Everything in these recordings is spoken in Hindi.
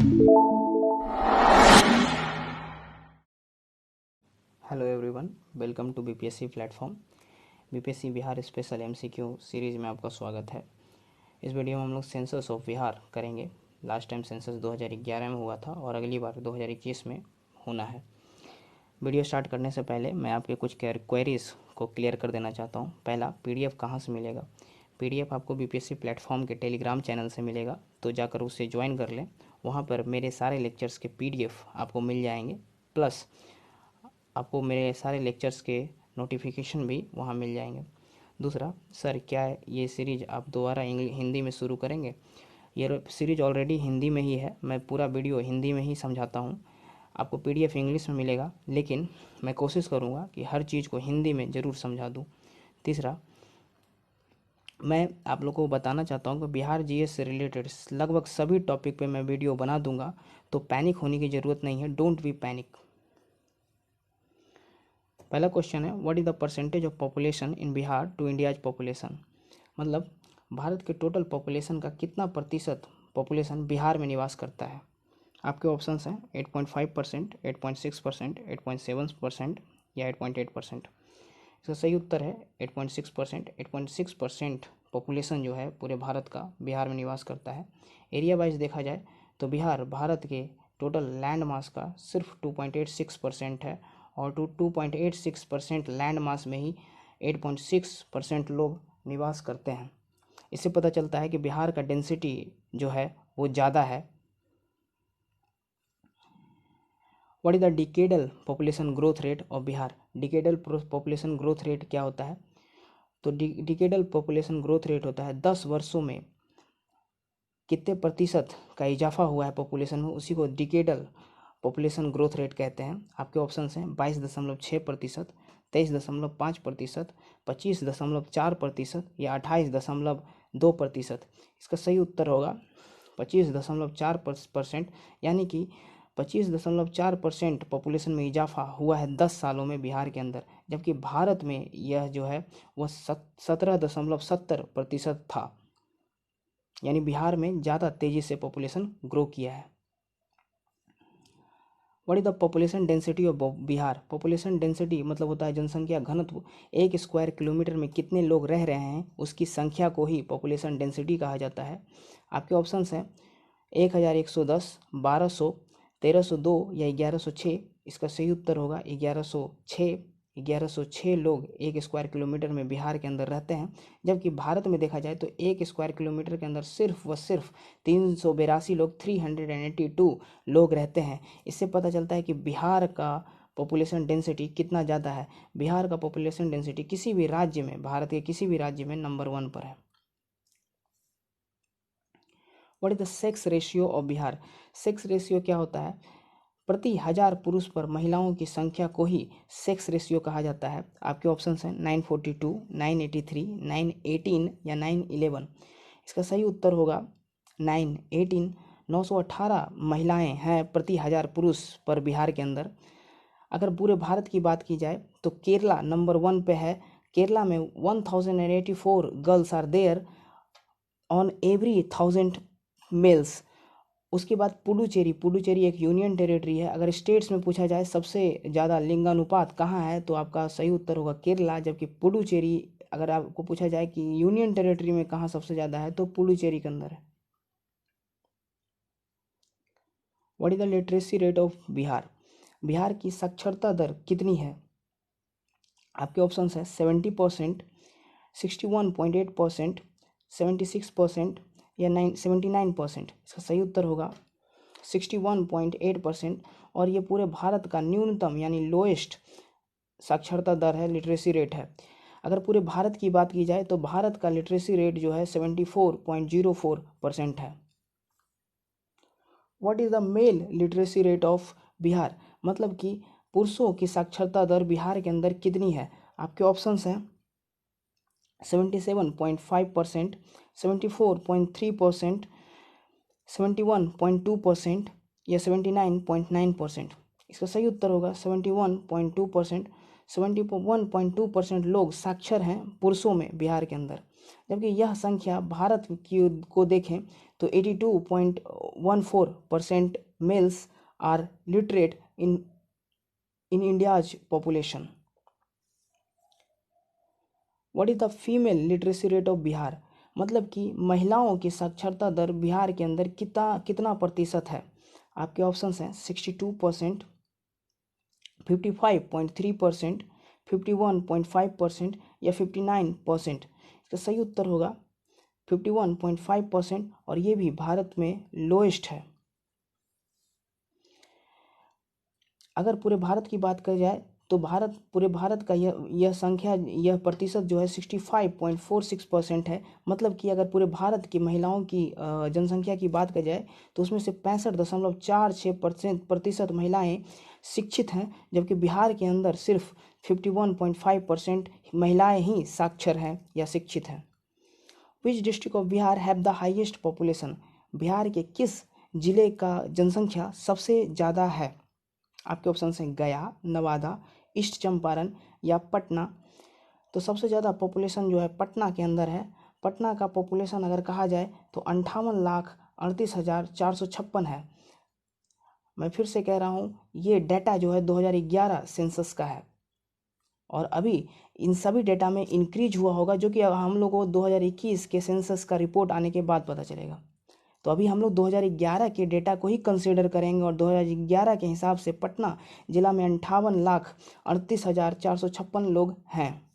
Hello everyone, welcome to BPSC platform. BPSC Bihar special MCQ series में आपका स्वागत है। इस वीडियो में हम लोग सेंसस ऑफ बिहार करेंगे। लास्ट टाइम सेंसस 2011 में हुआ था और अगली बार 2021 में होना है। वीडियो स्टार्ट करने से पहले मैं आपके कुछ क्वेरीज़ को क्लियर कर देना चाहता हूँ। पहला, पीडीएफ कहाँ से मिलेगा? पीडीएफ आपको बीपीएससी प्लेटफॉर्म के टेलीग्राम चैनल से मिलेगा, तो जाकर उससे ज्वाइन कर लें। वहाँ पर मेरे सारे लेक्चर्स के पीडीएफ आपको मिल जाएंगे, प्लस आपको मेरे सारे लेक्चर्स के नोटिफिकेशन भी वहाँ मिल जाएंगे। दूसरा, सर क्या ये सीरीज़ आप दोबारा हिंदी में शुरू करेंगे? ये सीरीज़ ऑलरेडी हिंदी में ही है, मैं पूरा वीडियो हिंदी में ही समझाता हूँ। आपको पीडीएफ इंग्लिश में मिलेगा, लेकिन मैं कोशिश करूँगा कि हर चीज़ को हिंदी में ज़रूर समझा दूँ। तीसरा, मैं आप लोगों को बताना चाहता हूँ कि बिहार जीएस से रिलेटेड लगभग सभी टॉपिक पे मैं वीडियो बना दूंगा, तो पैनिक होने की ज़रूरत नहीं है। Don't be panic. पहला क्वेश्चन है, what is the percentage of population in Bihar to India's population? मतलब भारत के टोटल पॉपुलेशन का कितना प्रतिशत पॉपुलेशन बिहार में निवास करता है? आपके ऑप्शंस हैं 8.5%, 8.6%, 8.7% या 8.8%। इसका सही उत्तर है 8.6%। 8.6% पॉपुलेशन जो है पूरे भारत का बिहार में निवास करता है। एरिया वाइज देखा जाए तो बिहार भारत के टोटल लैंड मास का सिर्फ 2.86% है, और 2.86% लैंड मास में ही 8.6% लोग निवास करते हैं। इससे पता चलता है कि बिहार का डेंसिटी जो है वो ज़्यादा है। What is the decadal population growth rate of Bihar? Decadal population growth rate क्या होता है? तो डिकेडल पॉपुलेशन ग्रोथ रेट होता है 10 वर्षों में कितने प्रतिशत का इजाफा हुआ है पॉपुलेशन में, उसी को डिकेडल पॉपुलेशन ग्रोथ रेट कहते हैं। आपके ऑप्शंस हैं 22.6%, 23.5%, 25.4% या 28.2%। इसका सही उत्तर होगा 25.4%, यानी कि 25.4% पॉपुलेशन में इजाफा हुआ है 10 सालों में बिहार के अंदर, जबकि भारत में यह जो है वह 17.70% था। यानी बिहार में ज़्यादा तेज़ी से पॉपुलेशन ग्रो किया है। What is the population density of Bihar? Population density मतलब होता है जनसंख्या घनत्व। एक स्क्वायर किलोमीटर में कितने लोग रह रहे हैं उसकी संख्या को ही पॉपुलेशन डेंसिटी कहा जाता है। आपके ऑप्शंस हैं 1110, 1200, 1302 या 1106। इसका सही उत्तर होगा 1106। 1106 लोग एक स्क्वायर किलोमीटर में बिहार के अंदर रहते हैं, जबकि भारत में देखा जाए तो एक स्क्वायर किलोमीटर के अंदर सिर्फ व सिर्फ 382 लोग 382 लोग रहते हैं। इससे पता चलता है कि बिहार का पॉपुलेशन डेंसिटी कितना ज़्यादा है। बिहार का पॉपुलेशन डेंसिटी किसी भी राज्य में, भारत के किसी भी राज्य में नंबर 1 पर है। What is the sex ratio of Bihar? Sex ratio क्या होता है? प्रति 1000 पुरुष पर महिलाओं की संख्या को ही सेक्स रेशियो कहा जाता है। आपके ऑप्शंस हैं 942, 983, 918 या 911। इसका सही उत्तर होगा 918। 918 महिलाएं हैं प्रति 1000 पुरुष पर बिहार के अंदर। अगर पूरे भारत की बात की जाए तो केरला नंबर 1 पे है। केरला में 1084 girls are there on every 1000 males. उसके बाद पुडुचेरी एक यूनियन टेरिटरी है। अगर स्टेट्स में पूछा जाए सबसे ज़्यादा लिंगानुपात कहाँ है, तो आपका सही उत्तर होगा केरला, जबकि पुडुचेरी अगर आपको पूछा जाए कि यूनियन टेरिटरी में कहाँ सबसे ज़्यादा है, तो पुडुचेरी के अंदर है। What is the literacy rate of Bihar? Bihar की साक्षरता दर कितनी है? आपके ऑप्शंस है 70%, 61.8%, 76% या 79%। इसका सही उत्तर होगा 61.8%। और ये पूरे भारत का न्यूनतम यानी लोएस्ट साक्षरता दर है, लिटरेसी रेट है। अगर पूरे भारत की बात की जाए तो भारत का लिटरेसी रेट जो है 74.04% है। What is the mail literacy rate of Bihar? मतलब कि पुरुषों की साक्षरता दर बिहार के अंदर कितनी है? आपके ऑप्शंस हैं 77.5%, 74.3%, 71.2% या 79.9%। इसका सही उत्तर होगा 71.2%। 71.2% लोग साक्षर हैं पुरुषों में बिहार के अंदर, जबकि यह संख्या भारत की को देखें तो 82.14% males are literate in India's population. What is the female literacy rate of Bihar, मतलब कि महिलाओं की साक्षरता दर बिहार के अंदर कितना प्रतिशत है। आपके ऑप्शंस हैं 62%, 55.3%, 51.5% या 59%। इसका सही उत्तर होगा 51.5% और ये भी भारत में लोएस्ट है। अगर पूरे भारत की बात की जाए तो पूरे भारत का यह संख्या, यह प्रतिशत जो है 65.46% है। मतलब कि अगर पूरे भारत की महिलाओं की जनसंख्या की बात की जाए तो उसमें से 65.46% महिलाएं शिक्षित हैं, जबकि बिहार के अंदर सिर्फ 51.5% महिलाएं ही साक्षर हैं या शिक्षित हैं। Which district of Bihar have the highest population, Bihar के किस जिले का जनसंख्या सबसे ज़्यादा है। आपके ऑप्शन हैं गया, नवादा, ईस्ट चंपारण या पटना। तो सबसे ज़्यादा पॉपुलेशन जो है पटना के अंदर है। पटना का पॉपुलेशन अगर कहा जाए तो 58,38,456 है। मैं फिर से कह रहा हूँ, ये डेटा जो है 2011 सेंसस का है और अभी इन सभी डेटा में इंक्रीज हुआ होगा, जो कि हम लोग को 2021 के सेंसस का रिपोर्ट आने के बाद पता चलेगा। तो अभी हम लोग 2011 के डेटा को ही कंसीडर करेंगे और 2011 के हिसाब से पटना जिला में 58,38,456 लोग हैं।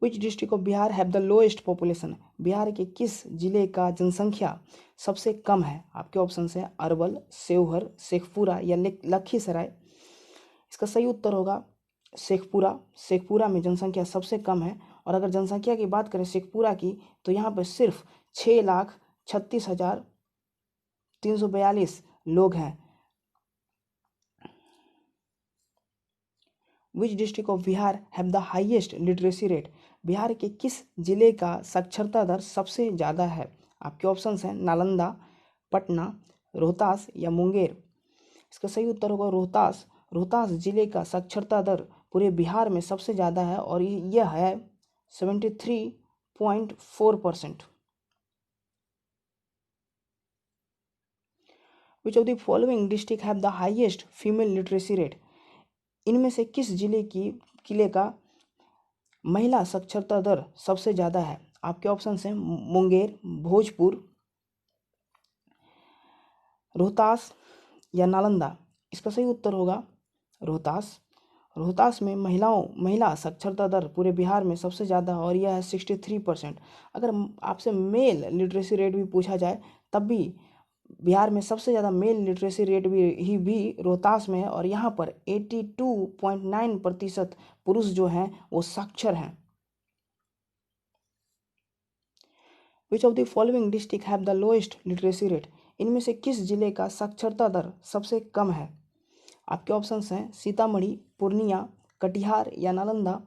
Which district of Bihar have the lowest population, Bihar के किस जिले का जनसंख्या सबसे कम है। आपके ऑप्शन है अरवल, सेवहर, शेखपुरा या लखीसराय। इसका सही उत्तर होगा शेखपुरा। शेखपुरा में जनसंख्या सबसे कम है और अगर जनसंख्या की बात करें शेखपुरा की तो यहाँ पर सिर्फ 6,36,342 लोग हैं। Which district of Bihar have the highest literacy rate, Bihar के किस जिले का साक्षरता दर सबसे ज़्यादा है। आपके ऑप्शंस हैं नालंदा, पटना, रोहतास या मुंगेर। इसका सही उत्तर होगा रोहतास। रोहतास जिले का साक्षरता दर पूरे बिहार में सबसे ज़्यादा है और यह है 73.4%। Which of the following district have the highest female literacy rate, इनमें से किस जिले का महिला साक्षरता दर सबसे ज़्यादा है। आपके ऑप्शन हैं मुंगेर, भोजपुर, रोहतास या नालंदा। इसका सही उत्तर होगा रोहतास। रोहतास में महिला साक्षरता दर पूरे बिहार में सबसे ज़्यादा और यह है 63%। अगर आपसे मेल लिटरेसी रेट भी पूछा जाए तब भी बिहार में सबसे ज़्यादा मेल लिटरेसी रेट भी रोहतास में है और यहाँ पर 82.9% पुरुष जो हैं वो साक्षर हैं। Which of the following district have the lowest literacy rate, इनमें से किस जिले का साक्षरता दर सबसे कम है। आपके ऑप्शंस हैं सीतामढ़ी, पूर्णिया, कटिहार या नालंदा।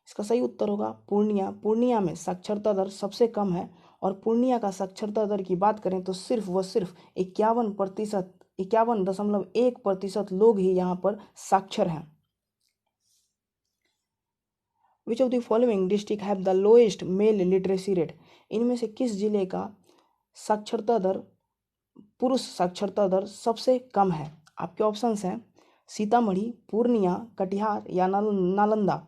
इसका सही उत्तर होगा पूर्णिया। पूर्णिया में साक्षरता दर सबसे कम है और पूर्णिया का साक्षरता दर की बात करें तो सिर्फ 51.1% लोग ही यहाँ पर साक्षर हैं। Which of the following district have the lowest mail literacy rate, इनमें से किस जिले का साक्षरता दर पुरुष साक्षरता दर सबसे कम है। आपके ऑप्शंस हैं सीतामढ़ी, पूर्णिया, कटिहार या नालंदा।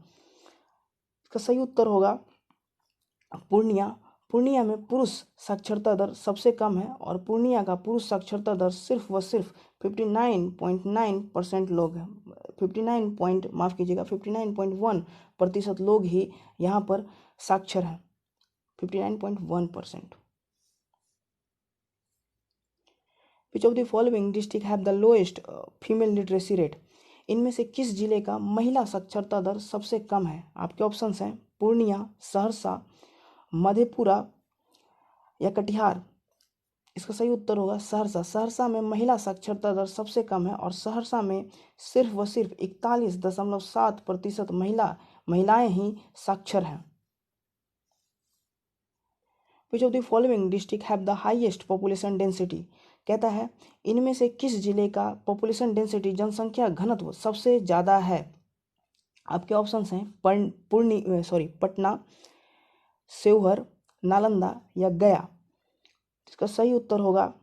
इसका सही उत्तर होगा पूर्णिया। पूर्णिया में पुरुष साक्षरता दर सबसे कम है और पूर्णिया का पुरुष साक्षरता दर सिर्फ 59.9% लोग हैं। 59.1% लोग ही यहाँ पर साक्षर हैं। 59.1%। Which of the following district have the lowest female literacy rate, इनमें से किस जिले का महिला साक्षरता दर सबसे कम है। आपके ऑप्शंस हैं पूर्णिया, सहरसा, मधेपुरा या कटिहार। इसका सही उत्तर होगा सहरसा। सहरसा में महिला साक्षरता दर सबसे कम है और सहरसा में सिर्फ 41.7% महिलाएं ही साक्षर हैं। Which of the following district have the highest population density, कहता है इनमें से किस जिले का पॉपुलेशन डेंसिटी जनसंख्या घनत्व सबसे ज़्यादा है। आपके ऑप्शंस हैं पटना, सेवहर, नालंदा या गया। इसका सही उत्तर होगा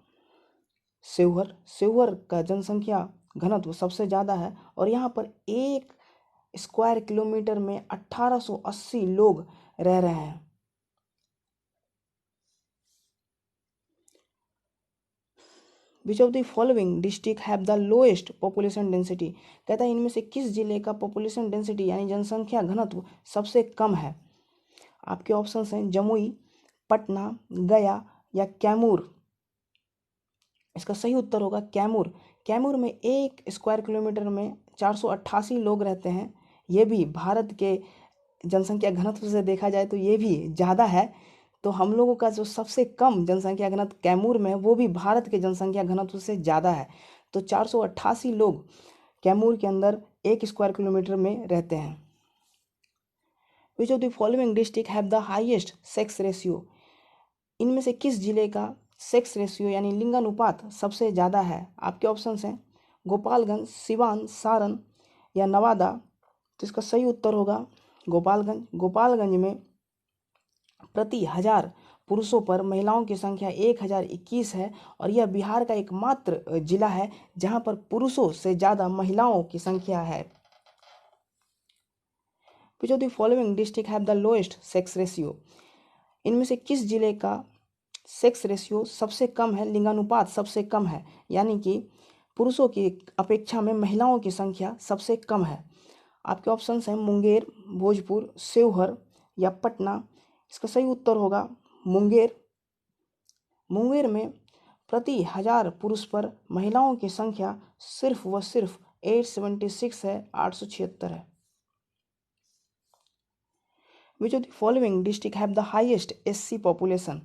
सेवहर। सेवहर का जनसंख्या घनत्व सबसे ज़्यादा है और यहाँ पर 1 स्क्वायर किलोमीटर में 1880 लोग रह रहे हैं। Which of the following district have the lowest population density. कहता है इनमें से किस जिले का पॉपुलेशन डेंसिटी यानी जनसंख्या घनत्व सबसे कम है। आपके ऑप्शंस हैं जमुई, पटना, गया या कैमूर। इसका सही उत्तर होगा कैमूर। कैमूर में 1 स्क्वायर किलोमीटर में 488 लोग रहते हैं। ये भी भारत के जनसंख्या घनत्व से देखा जाए तो ये भी ज़्यादा है। तो हम लोगों का जो सबसे कम जनसंख्या घनत्व कैमूर में है वो भी भारत के जनसंख्या घनत्व से ज़्यादा है। तो 488 लोग कैमूर के अंदर 1 स्क्वायर किलोमीटर में रहते हैं। Which of the following district have the highest sex ratio. इनमें से किस जिले का सेक्स रेशियो यानी लिंगानुपात सबसे ज़्यादा है। आपके ऑप्शंस हैं गोपालगंज, सिवान, सारण या नवादा। तो इसका सही उत्तर होगा गोपालगंज। गोपालगंज में प्रति 1000 पुरुषों पर महिलाओं की संख्या 1021 है और यह बिहार का एकमात्र जिला है जहां पर पुरुषों से ज़्यादा महिलाओं की संख्या है। Which of the following district have the lowest sex ratio. इनमें से किस जिले का सेक्स रेशियो सबसे कम है, लिंगानुपात सबसे कम है, यानी कि पुरुषों की अपेक्षा में महिलाओं की संख्या सबसे कम है। आपके ऑप्शंस हैं मुंगेर, भोजपुर, सेवहर या पटना। इसका सही उत्तर होगा मुंगेर। मुंगेर में प्रति 1000 पुरुष पर महिलाओं की संख्या सिर्फ व सिर्फ 876 है, 876 है। Which of the following district have the highest SC population.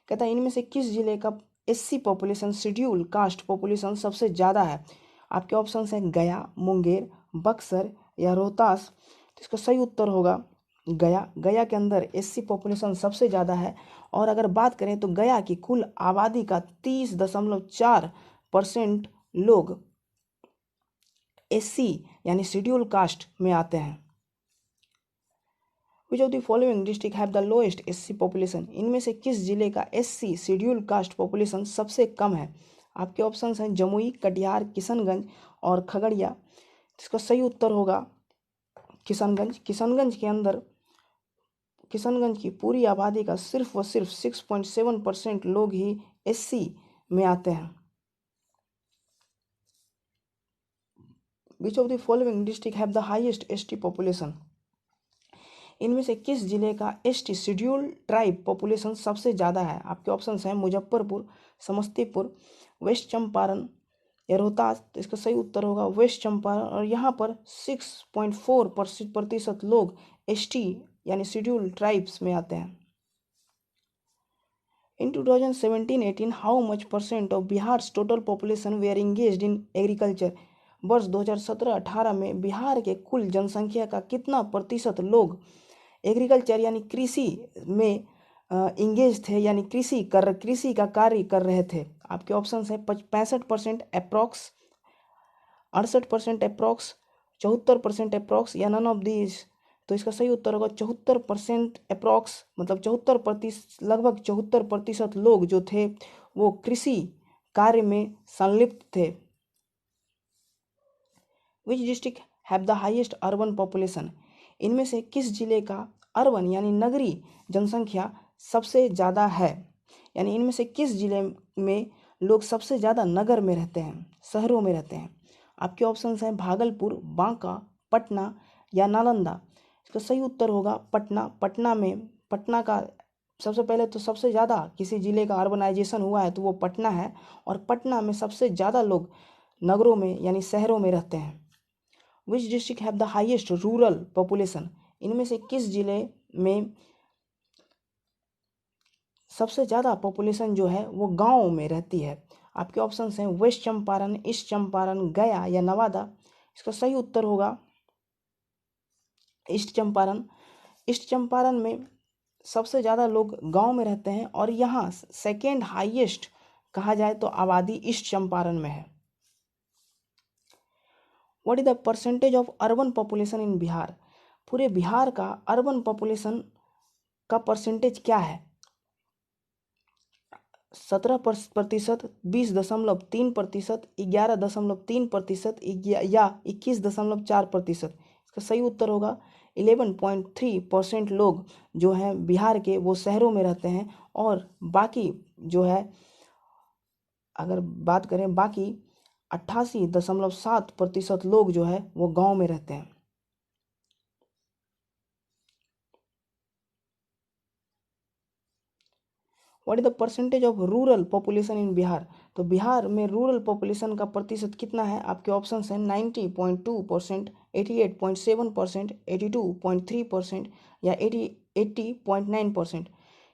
कहता है इनमें से किस जिले का SC population schedule caste population सबसे ज़्यादा है। आपके ऑप्शंस हैं गया, मुंगेर, बक्सर या रोहतास। तो इसका सही उत्तर होगा गया। गया के अंदर एससी पॉपुलेशन सबसे ज़्यादा है और अगर बात करें तो गया की कुल आबादी का 30.4% लोग एससी यानी शेड्यूल कास्ट में आते हैं। Which of the following district have the lowest SC population. इनमें से किस जिले का एससी शेड्यूल कास्ट पॉपुलेशन सबसे कम है। आपके ऑप्शंस हैं जमुई, कटिहार, किशनगंज और खगड़िया। इसका सही उत्तर होगा किशनगंज। किशनगंज की पूरी आबादी का सिर्फ व सिर्फ 6.7% लोग ही एससी में आते हैं। Which of the following district have the highest ST population. इनमें से किस जिले का एसटी शेड्यूल ट्राइब पॉपुलेशन सबसे ज़्यादा है। आपके ऑप्शंस हैं मुजफ्फरपुर, समस्तीपुर, वेस्ट चंपारण या रोहतास। तो इसका सही उत्तर होगा वेस्ट चंपारण और यहाँ पर 6.4% लोग एसटी यानी शेड्यूल ट्राइब्स में आते हैं। In 2017-18 how much percent of Bihar total population were engaged in agriculture. वर्ष 2017-18 में बिहार के कुल जनसंख्या का कितना प्रतिशत लोग एग्रीकल्चर यानी कृषि में इंगेज थे, यानी कृषि का कार्य कर रहे थे। आपके ऑप्शंस हैं 65% अप्रॉक्स, 68% अप्रॉक्स, 74% अप्रॉक्स या नन ऑफ दीज। तो इसका सही उत्तर होगा 74% अप्रॉक्स, मतलब 74%, लगभग 74% लोग जो थे वो कृषि कार्य में संलिप्त थे। Which district have the highest urban population. इनमें से किस जिले का अर्बन यानी नगरीय जनसंख्या सबसे ज़्यादा है, यानी इनमें से किस जिले में लोग सबसे ज़्यादा नगर में रहते हैं, शहरों में रहते हैं। आपके ऑप्शंस हैं भागलपुर, बांका, पटना या नालंदा। इसका सही उत्तर होगा पटना। पटना का सबसे पहले तो सबसे ज़्यादा किसी ज़िले का अर्बनाइजेशन हुआ है तो वो पटना है और पटना में सबसे ज़्यादा लोग नगरों में यानी शहरों में रहते हैं। Which district have the highest rural population. इनमें से किस जिले में सबसे ज़्यादा पॉपुलेशन जो है वो गाँव में रहती है। आपके ऑप्शंस हैं वेस्ट चंपारण, ईस्ट चंपारण, गया या नवादा। इसका सही उत्तर होगा ईस्ट चंपारण। ईस्ट चंपारण में सबसे ज़्यादा लोग गांव में रहते हैं और यहाँ सेकेंड हाईएस्ट कहा जाए तो आबादी ईस्ट चंपारण में है। What is the percentage of urban population in Bihar. पूरे बिहार का अर्बन पॉपुलेशन का परसेंटेज क्या है। 17%, 20.3%, 11.3% या 21.4%। इसका सही उत्तर होगा 11.3% लोग जो हैं बिहार के वो शहरों में रहते हैं, और बाकी जो है अगर बात करें बाकी 88.7% लोग जो है वो गांव में रहते हैं। What is the percentage of rural population in Bihar? तो बिहार में रूरल पॉपुलेशन का प्रतिशत कितना है? आपके ऑप्शंस हैं 90.2%, 88.7%, 82.3% या 80.9%।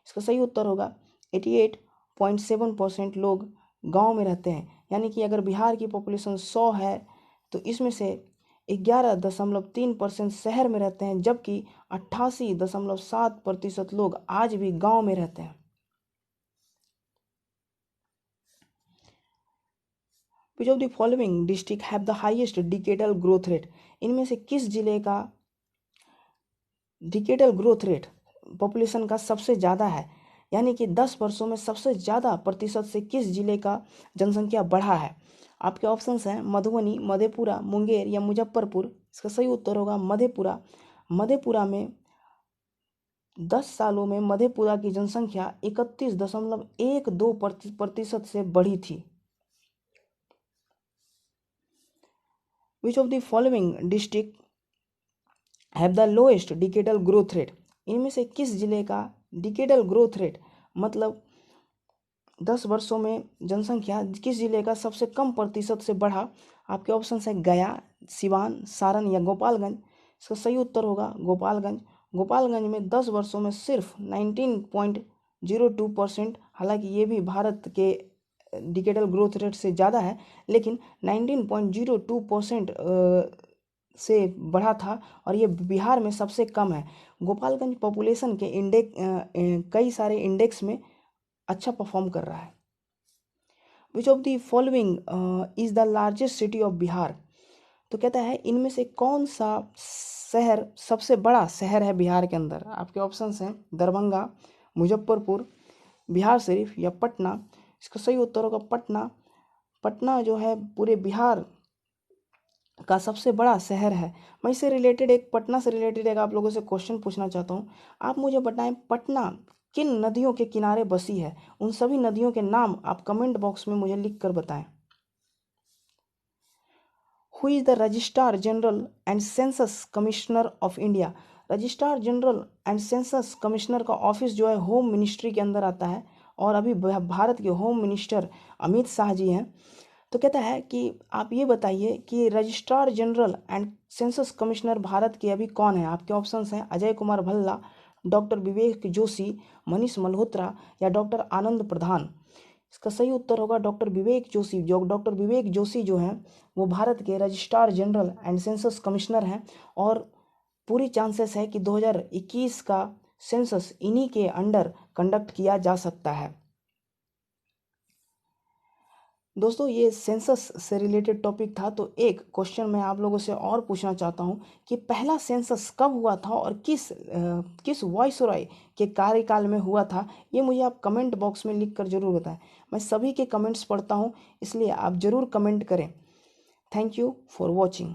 इसका सही उत्तर होगा 88.7% लोग गांव में रहते हैं। यानी कि अगर बिहार की पॉपुलेशन 100 है तो इसमें से 11.3% शहर में रहते हैं, जबकि 88.7% लोग आज भी गांव में रहते हैं। Which of the following district have the highest decadal growth rate? इनमें से किस जिले का डिकेडल ग्रोथ रेट पॉपुलेशन का सबसे ज़्यादा है? यानी कि 10 वर्षों में सबसे ज़्यादा प्रतिशत से किस जिले का जनसंख्या बढ़ा है? आपके ऑप्शंस हैं मधुबनी, मधेपुरा, मुंगेर या मुजफ्फरपुर। इसका सही उत्तर होगा मधेपुरा। मधेपुरा में 10 सालों में मधेपुरा की जनसंख्या 31.12% से बढ़ी थी। Which of the following district have the lowest decadal growth rate? इनमें से किस जिले का डिकेडल ग्रोथ रेट मतलब 10 वर्षों में जनसंख्या किस जिले का सबसे कम प्रतिशत से बढ़ा? आपके ऑप्शन है गया, सिवान, सारण या गोपालगंज। इसका सही उत्तर होगा गोपालगंज। गोपालगंज में 10 वर्षों में सिर्फ 19.02%, हालांकि ये भी भारत के डिकेडल ग्रोथ रेट से ज़्यादा है, लेकिन 19.02% से बढ़ा था, और ये बिहार में सबसे कम है। गोपालगंज पॉपुलेशन के कई सारे इंडेक्स में अच्छा परफॉर्म कर रहा है। Which of the following is the largest city of Bihar? तो कहता है इनमें से कौन सा शहर सबसे बड़ा शहर है बिहार के अंदर? आपके ऑप्शंस हैं दरभंगा, मुजफ्फरपुर, बिहार शरीफ या पटना। इसका सही उत्तर होगा पटना। पटना जो है पूरे बिहार का सबसे बड़ा शहर है। मैं इससे रिलेटेड पटना से रिलेटेड एक आप लोगों से क्वेश्चन पूछना चाहता हूँ। आप मुझे बताएं पटना किन नदियों के किनारे बसी है? उन सभी नदियों के नाम आप कमेंट बॉक्स में मुझे लिख कर बताएं। Who is the registrar general and census commissioner of India? Registrar general and census commissioner का ऑफिस जो है होम मिनिस्ट्री के अंदर आता है, और अभी भारत के होम मिनिस्टर अमित शाह जी हैं। तो कहता है कि आप ये बताइए कि registrar general and census commissioner Bharat के अभी कौन है? आपके ऑप्शंस हैं अजय कुमार भल्ला, डॉक्टर विवेक जोशी, मनीष मल्होत्रा या डॉक्टर आनंद प्रधान। इसका सही उत्तर होगा डॉक्टर विवेक जोशी। डॉक्टर विवेक जोशी जो हैं वो भारत के registrar general and census commissioner हैं, और पूरी चांसेस है कि 2021 का सेंसस इन्हीं के अंडर कंडक्ट किया जा सकता है। दोस्तों ये सेंसस से रिलेटेड टॉपिक था। तो एक क्वेश्चन मैं आप लोगों से और पूछना चाहता हूँ कि पहला सेंसस कब हुआ था और किस वाइसरॉय के कार्यकाल में हुआ था? ये मुझे आप कमेंट बॉक्स में लिख कर जरूर बताएं। मैं सभी के कमेंट्स पढ़ता हूँ, इसलिए आप ज़रूर कमेंट करें। Thank you for watching.